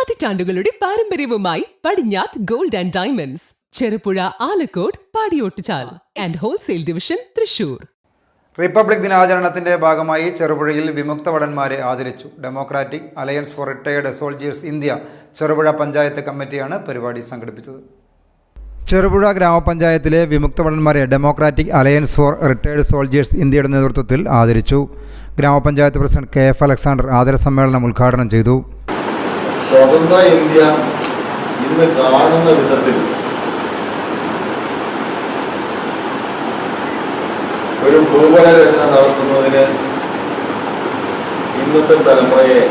പതിറ്റാണ്ടുകളുടെ പാരമ്പര്യവുമായി Padinjath gold and diamonds, Cherupuzha, Alakode, Padiyottuchal and wholesale division, Thrissur. Republic ദിനാചരണത്തിന്റെ ഭാഗമായി ചെറുപുഴയിൽ വിമുക്ത ഭടന്മാരെ ആദരിച്ചു. Democratic alliance for retired soldiers India Cherupuzha panchayat കമ്മിറ്റിയാണ് പരിപാടി സംഘടിപ്പിച്ചത്. ചെറുപുഴ ഗ്രാമപഞ്ചായത്തിലെ വിമുക്ത ഭടന്മാരെ democratic alliance for retired soldiers ഇന്ത്യയുടെ നേതൃത്വത്തിൽ ആദരിച്ചു. ഗ്രാമപഞ്ചായത്ത് പ്രസിഡന്റ് KF അലക്സാണ്ടർ ആദര സമ്മേളനം ഉദ്ഘാടനം ചെയ്തു. സ്വതന്ത്ര ഇന്ത്യ ഇന്ന് കാണുന്ന വിധത്തിൽ ഒരു ഭൂപട രചന നടത്തുന്നതിന് ഇന്നത്തെ തലമുറയെ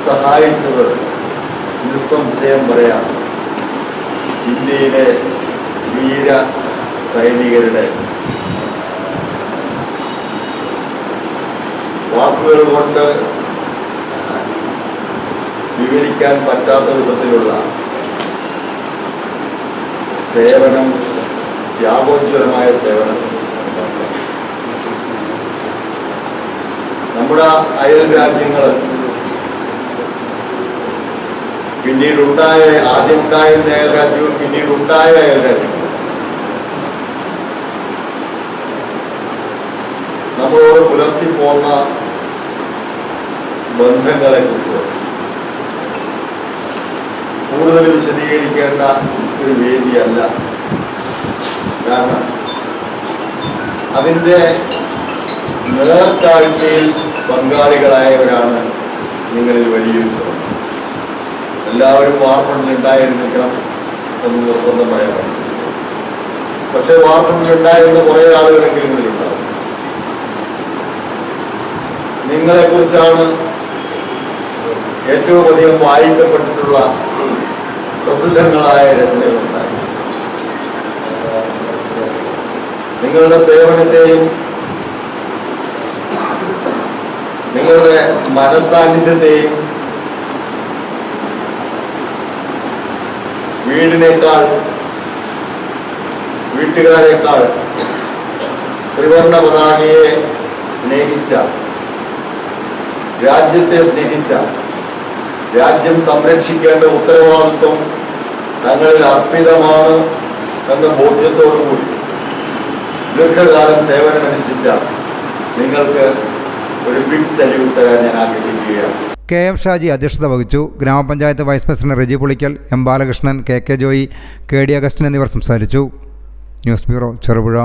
സഹായിച്ചത് നിസ്സംശയം പറയാം ഇന്ത്യയിലെ വീര സൈനികരുടെ വാക്കുകൾ കൊണ്ട് വിവരിക്കാൻ പറ്റാത്ത വിധത്തിലുള്ള സേവനം, ത്യാഗോജ്വലമായ സേവനം. നമ്മുടെ അയൽ രാജ്യങ്ങൾ പിന്നീടുണ്ടായ, ആദ്യം ഉണ്ടായിരുന്ന അയൽ രാജ്യവും പിന്നീടുണ്ടായ അയൽ രാജ്യങ്ങൾ നമ്മളോട് പുലർത്തിപ്പോന്ന ബന്ധങ്ങളെ കുറിച്ച് കൂടുതൽ വിശദീകരിക്കേണ്ട ഒരു വേദിയല്ല. കാരണം അതിൻ്റെ നേർക്കാഴ്ചയിൽ പങ്കാളികളായവരാണ് നിങ്ങളിൽ വലിയൊരു ശ്രമം. എല്ലാവരും വാർ ഫണ്ടിൽ ഉണ്ടായിരുന്നിരിക്കണം എന്ന് നിർബന്ധം പറയാൻ പറ്റും. പക്ഷെ വാർ ഫണ്ടിൽ ഉണ്ടായിരുന്ന കുറേ ആളുകളെങ്കിലും ഇതിലുണ്ടാവും. നിങ്ങളെക്കുറിച്ചാണ് ഏറ്റവും അധികം വായിക്കപ്പെട്ടിട്ടുള്ള പ്രസിദ്ധങ്ങളായ രചനകളുണ്ടായി. നിങ്ങളുടെ സേവനത്തെയും നിങ്ങളുടെ മനസ്സാന്നിധ്യത്തെയും വീടിനേക്കാൾ, വീട്ടുകാരേക്കാൾ ത്രിവർണ്ണ പതാകയെ സ്നേഹിച്ച, രാജ്യത്തെ സ്നേഹിച്ച, രാജ്യം സംരക്ഷിക്കേണ്ട ഉത്തരവാദിത്വം തങ്ങളിൽ അർപ്പിതമാണ് എന്ന ബോധ്യത്തോടുകൂടി ദീർഘകാലം സേവനമനുഷ്ഠിച്ച നിങ്ങൾക്ക് ഒരു ബിഗ് സല്യൂട്ട് തരാൻ ഞാൻ ആഗ്രഹിക്കുകയാണ്. KM ഷാജി അധ്യക്ഷത വഹിച്ചു. ഗ്രാമപഞ്ചായത്ത് vice president Reji Pulikkal, M Balakrishnan, KK Joy, KD Augustine എന്നിവർ സംസാരിച്ചു. News bureau, Cherupuzha.